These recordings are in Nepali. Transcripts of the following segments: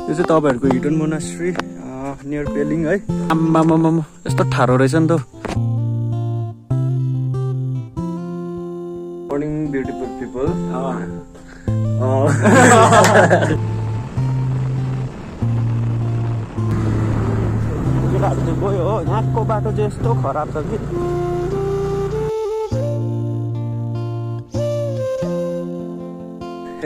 यो चाहिँ तपाईहरुको हिडन मोनास्ट्री नियर पेलिङ है। आम्मामामा यस्तो ठारो रहेछ नि त। Morning beautiful people. केटाहरु चाहिँ गयो हो। यहाँको बाटो चाहिँ यस्तो खराब छ कि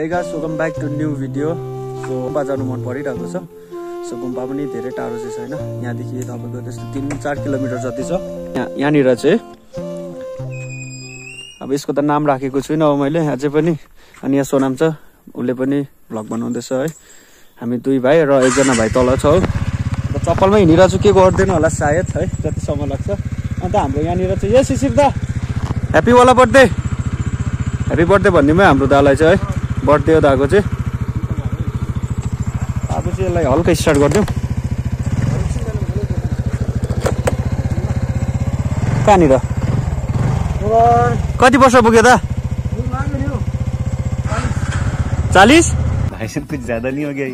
Hey guys, welcome back to new video. So गुम्पा जानु मन परिरहेको छ। सो गुम्पा पनि धेरै टाढो चाहिँ छैन। यहाँदेखि तपाईको त्यस्तो 3-4 किलोमिटर जति छ। यहाँनिर चाहिँ अब यसको त नाम राखेको छुइनँ अब मैले अझै पनि। अनि यहाँ सोनाम छ, उसले पनि भ्लग बनाउँदैछ है। हामी दुई भाइ र एकजना भाइ तल छ हो। अब चप्पलमै हिँडिरहेको छु, के गर्दैन होला सायद है, जतिसम्म लाग्छ। अन्त हाम्रो यहाँनिर चाहिँ यस शिशिर दा ह्यापी वाला बर्थडे, ह्यापी बर्थडे भन्नेमै हाम्रो दालाई चाहिँ है बर्थडे हो दाको चाहिँ। अब चाहिँ यसलाई हल्का स्टार्ट गरिदिउँ। कहाँनिर कति वर्ष पुग्यो दा? 40? भाइ सब कुछ ज्यादा नहीं हो गया।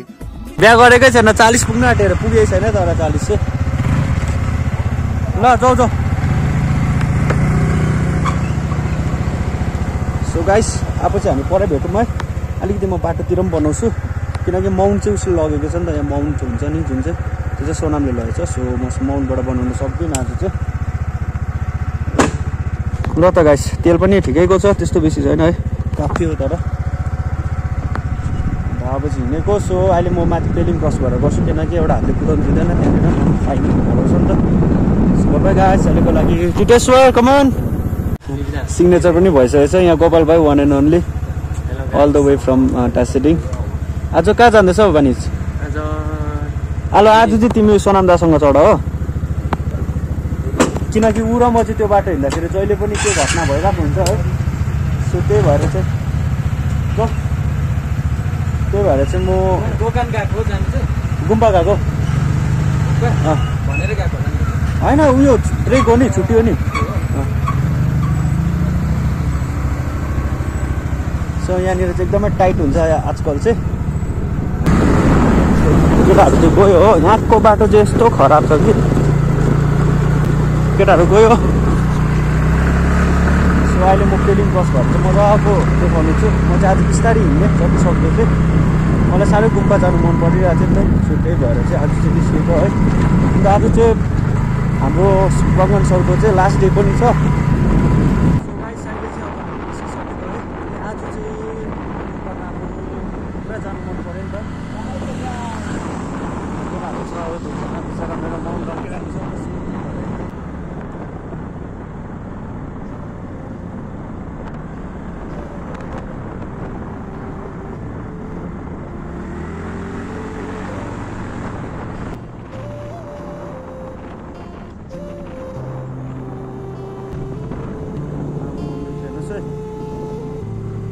बिहा गरेकै छैन, 40 पुग्न आँटेर पुगेकै छैन तर 40 चाहिँ। ल जाऊ जाऊ। सो गाइस अब चाहिँ हामी परै भेटौँ है। अलिकति म बाटोतिर पनि बनाउँछु किनकि माउन्ट चाहिँ उसले लगेको छ नि त। यहाँ माउन्ट हुन्छ नि जुन चाहिँ त्यो चाहिँ सोनामले लगेछ। सो म माउन्टबाट बनाउनु सक्दिनँ आज चाहिँ। ल त गाइस तेल पनि ठिकैको छ, त्यस्तो बेसी छैन है, काफी हो तर। अब चाहिँ हिँडेको। सो अहिले म माथि पेलिङ क्रस भएर गर्छु किनकि एउटा हातले कुदाउनु दिँदैन त्यहाँनिर फाइन भरोछ नि त। सो बाइ गाइस अहिलेको लागि टिटेश्वर कमान। सिग्नेचर पनि भइसकेको छ यहाँ गोपाल भाइ one and only all the way from Tashiding. आज कहाँ जाँदैछ भनिस्? हेलो आज चाहिँ तिमी सोनाम दासँग चढ हो किनकि ऊ र म चाहिँ त्यो बाटो हिँड्दाखेरि जहिले पनि त्यो घटना भइरहेको हुन्छ है। सो त्यही भएर चाहिँ म दोकान गएको जानु चाहिँ गुम्पा गएको भनेर गएको होइन, उयो ब्रेक हो नि, छुट्टी हो नि। सो यहाँनिर चाहिँ एकदमै टाइट हुन्छ आजकल चाहिँ। केटाहरू चाहिँ गयो हो। यहाँको बाटो चाहिँ यस्तो खराब छ कि केटाहरू गयो। सो अहिले म पेलिङ क्रस भएर चाहिँ मजाको देखाउने छु। म चाहिँ आज बिस्तारै हिँड्ने जति सक्दो चाहिँ। मलाई साह्रै गुम्पा जानु मन परिरहेको थियो नि त। सो त्यही भएर चाहिँ आज चाहिँ निस्केको है। अन्त आज चाहिँ हाम्रो प्रज्ञान सरको चाहिँ लास्ट डे पनि छ।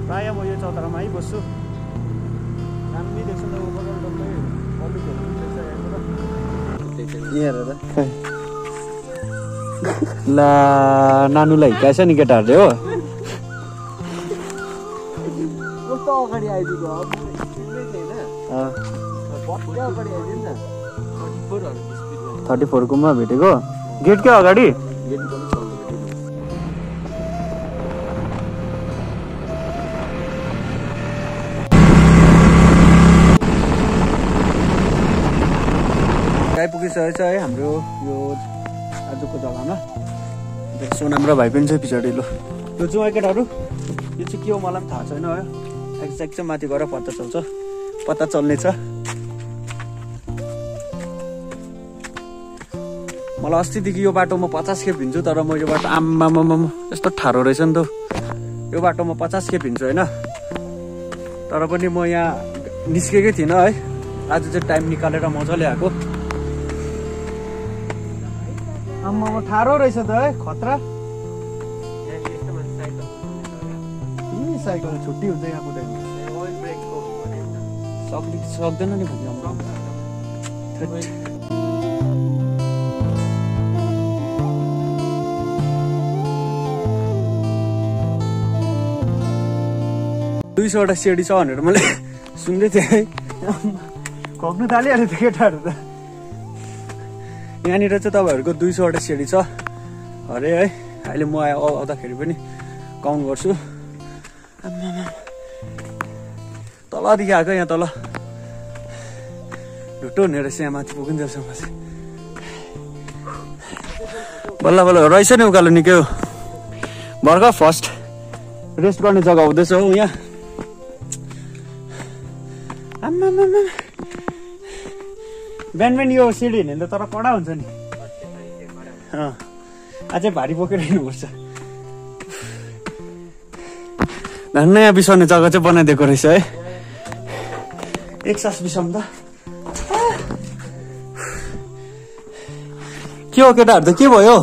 प्रायः म यो चौतारामा आइबस्छु। दामी देख्छ नि त ओभरअल डल्लै पब्लिकहरू देख्छ यहाँनिर। ला नानुलाई हिकाएछ नि केटाहरूले हो। कस्तो अगाडि आइदिएको 34 कोमा भेटेको गेटकै अगाडि। आइपुगिसकेको छ है हाम्रो यो आजको जग्गामा। सोनाम र भाइ पनि छ पछाडि। लो यो जुवा केटाहरू यो चाहिँ के हो मलाई पनि थाहा छैन है। एक्ज्याक्ट चाहिँ माथि गएर पत्ता चल्छ, पत्ता चल्ने छ। मलाई अस्तिदेखि यो बाटो म 50 खेप हिँड्छु तर म यो बाटो आम्मामामा यस्तो ठारो रहेछ नि त। यो बाटो म 50 खेप हिँड्छु होइन, तर पनि म यहाँ निस्केकै थिइनँ है। आज चाहिँ टाइम निकालेर मजाले आएको। आम्मामा ठारो रहेछ त है, खतरा। साइकल छुट्टी हुन्छ यहाँ कुदाइ सक्दैन नि भन्ने। $200 सिडी छ भनेर मैले सुन्दै थिएँ है। खोक्नु थालिहाल्यो त्यो केटाहरू त। यहाँनिर चाहिँ तपाईँहरूको 200वटा सिँढी छ अरे है। अहिले म आउँदाखेरि पनि काउन्ट गर्छु। तलदेखि आएको यहाँ तल ढुट्टो हुने रहेछ यहाँ माथि पुगिन्जेलसम्म चाहिँ। बल्ल बल्ल रहेछ नि उकालो निकै हो। भर्खर फर्स्ट रेस्ट गर्ने जग्गा हुँदैछ हौ यहाँ। बिहान यो सिँढी हिँड्ने त तर कडा हुन्छ नि। अझै भारी बोकेर हिँड्नुपर्छ। नयाँ बिसाउने जग्गा चाहिँ बनाइदिएको रहेछ है। एक सास बिसाउँ त। के हो केटाहरू त के भयो?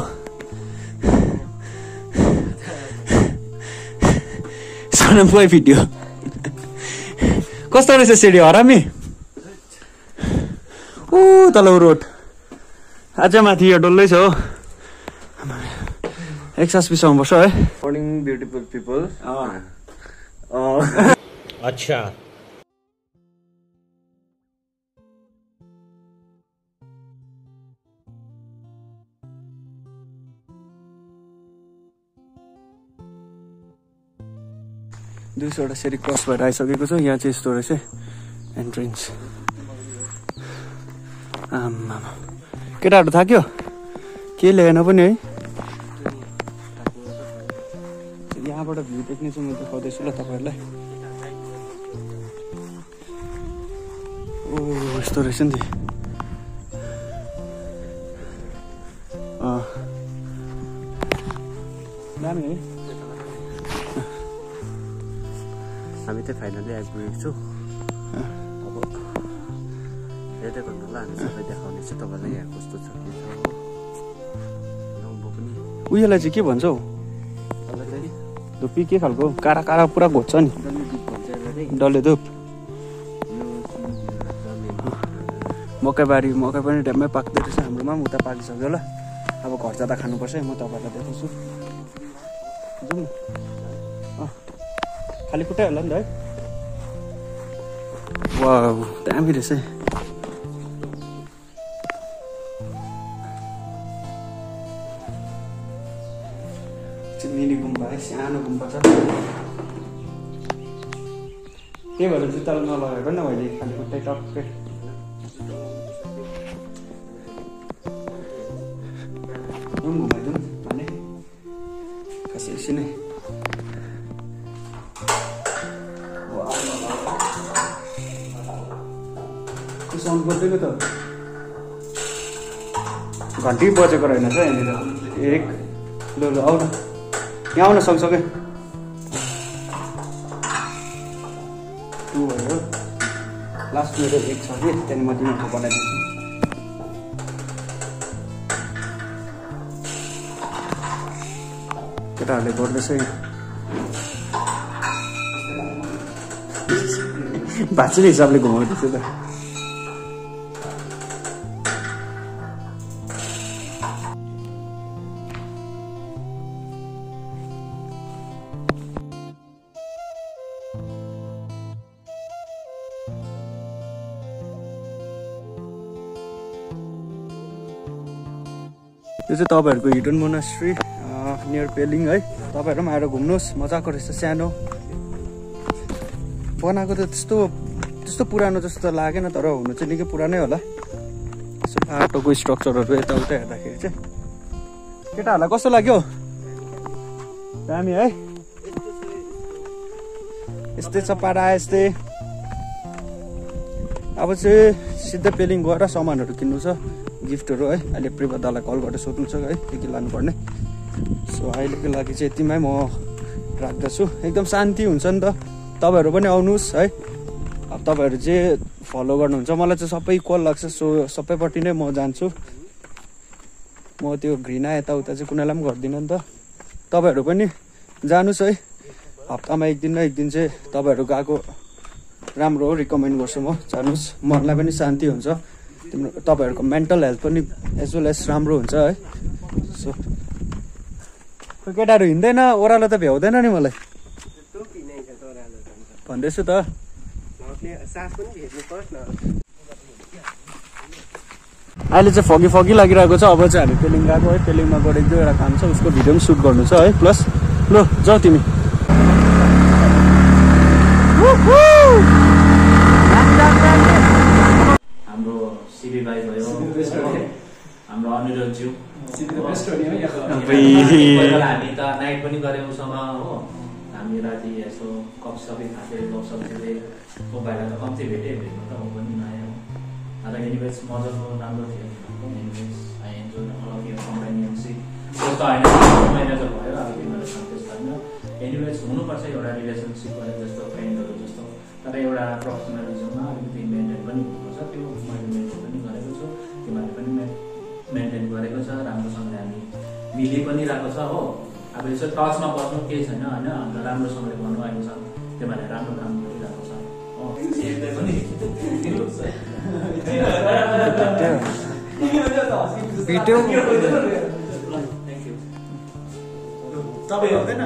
सोनमको भिडियो कस्तो रहेछ सिँढी हरामी? ऊ तल रोड अझै माथि यो डल्लै छ हो। एक सास बिसाउनु पर्छ है। Morning beautiful people. अच्छा दुईवटा सिँढी क्रस भएर आइसकेको छ। यहाँ चाहिँ यस्तो रहेछ एन्ट्रेन्स। आमा केटाहरू थाक्यो के ल्याएन पनि है। यहाँबाट भ्यू देख्ने चाहिँ म देखाउँदैछु ल तपाईँहरूलाई। ओ यस्तो रहेछ नि। दामी है। हामी चाहिँ फाइनली आइपुगेको छु। अब हेर्दै गर्नु होला, हामी सबै देखाउने चाहिँ तपाईँलाई यहाँ कस्तो छ के छ हो। पनि उयोलाई चाहिँ के भन्छ हौ? धुप्पी के खालको? कारा कारा पुरा घोच्छ नि। डल्ले धुप। मकैबारी मकै पनि ड्याममै पाक्दै रहेछ। हाम्रोमा पनि उता पाकिसक्यो होला। अब घर जाँदा खानुपर्छ है। म तपाईँहरूलाई देखाउँछु। जाउँ न। खाली खुट्टै होला नि त है। वाउ दामी रहेछ है। मिनी गुम्बा है, सानो गुम्बा छ। त्यही भएर जुत्ता नलगाएको नि मैले खाली खुट्टै टक्कै। घुमाइदिउँ भने खासै एकछिनै। साउन्ड बजेको त घन्टी बजेको रहेनछ यहाँनिर। एक ल ल आऊ न यहाँ आउन सँगसँगै। टु भयो लास्ट मेरो एक छ कि त्यहाँदेखि म तिमीहरूको बनाइदिन्छु। केटाहरूले गर्दैछ भाँच्ने हिसाबले घुमाउँदैछ त। यो चाहिँ तपाईँहरूको हिडन मोनास्ट्री नियर पेलिङ है। तपाईँहरू पनि आएर घुम्नुहोस्। मजाको रहेछ। सानो बनाएको त त्यस्तो पुरानो जस्तो त लागेन, तर हुनु चाहिँ निकै पुरानै होला। यसो बाटोको स्ट्रक्चरहरू यताउता हेर्दाखेरि चाहिँ। केटाहरूलाई कस्तो लाग्यो? दामी है। यस्तै छ पारा यस्तै। अब चाहिँ सिधै पेलिङ गएर सामानहरू किन्नु छ, गिफ्टहरू है। अहिले प्रिबदालाई कल गरेर सोध्नु छ है के लानुपर्ने। सो अहिलेको लागि चाहिँ यतिमै म राख्दछु। एकदम शान्ति हुन्छ नि त। तपाईँहरू पनि आउनुहोस् है। अब तपाईँहरू जे फलो गर्नुहुन्छ मलाई चाहिँ सबै इक्वल लाग्छ। सो सबैपट्टि नै म जान्छु। म त्यो घृणा यताउता चाहिँ कुनैलाई पनि गर्दिनँ नि त। तपाईँहरू पनि जानुहोस् है। हप्तामा एक दिन न एक दिन चाहिँ तपाईँहरू गएको राम्रो हो। रिकमेन्ड गर्छु म। जानुहोस्, मनलाई पनि शान्ति हुन्छ। तपाईँहरूको मेन्टल हेल्थ पनि एज वेल एज राम्रो हुन्छ है। सो कोही केटाहरू हिँड्दैन, ओह्रालो त भ्याउँदैन नि मलाई भन्दैछु त। अहिले चाहिँ फगी फगी लागिरहेको छ। अब चाहिँ हामी पेलिङ गएको है, पेलिङमा गएर एक दुईवटा काम छ, उसको भिडियो पनि सुट गर्नु छ है। प्लस ल जाऊ तिमी। हाम्रो सिबी भाइ भयो, हाम्रो अनिरुद्धज्यू, हामी त नाइट पनि गऱ्यौँ सँग हो। हामी राति यसो कप सबै खाँदै गफसप खेल्दै पहिला त कम्ती भेट्यो, भेट्नु त म पनि नआयो। तर एनिवेज मजाको राम्रो थियो। Anyways I enjoy all of your companionship. जस्तो होइन महिना त भयो, अब तिमीहरू सन्तुष्ट होइन। एनिवेज हुनुपर्छ एउटा रिलेसनसिप भयो, जस्तो फ्रेन्डहरू जस्तो, तर एउटा प्रोफेसनलिजममा अलिकति मेन्टेन पनि हुनुपर्छ। त्यो मैले मेन्टेन पनि गरेको छु, तिमीहरूले पनि मेन्टेन गरेको छ। राम्रोसँगले हामी मिली पनि रहेको छ हो। अब यसो टचमा बस्नु केही छैन होइन, अन्त राम्रोसँगले भन्नु अहिलेसम्म तिमीहरूले राम्रो काम गरिरहेको छ हो। भिडियो तपाईँ हुँदैन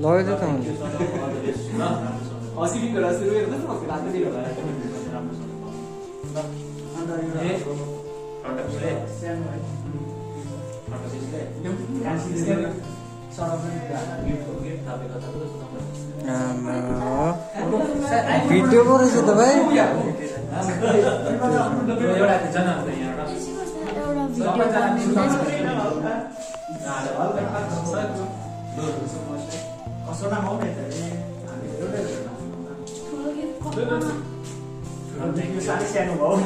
लगेको त भिडियो को रहेछ तपाईँ सानो भयो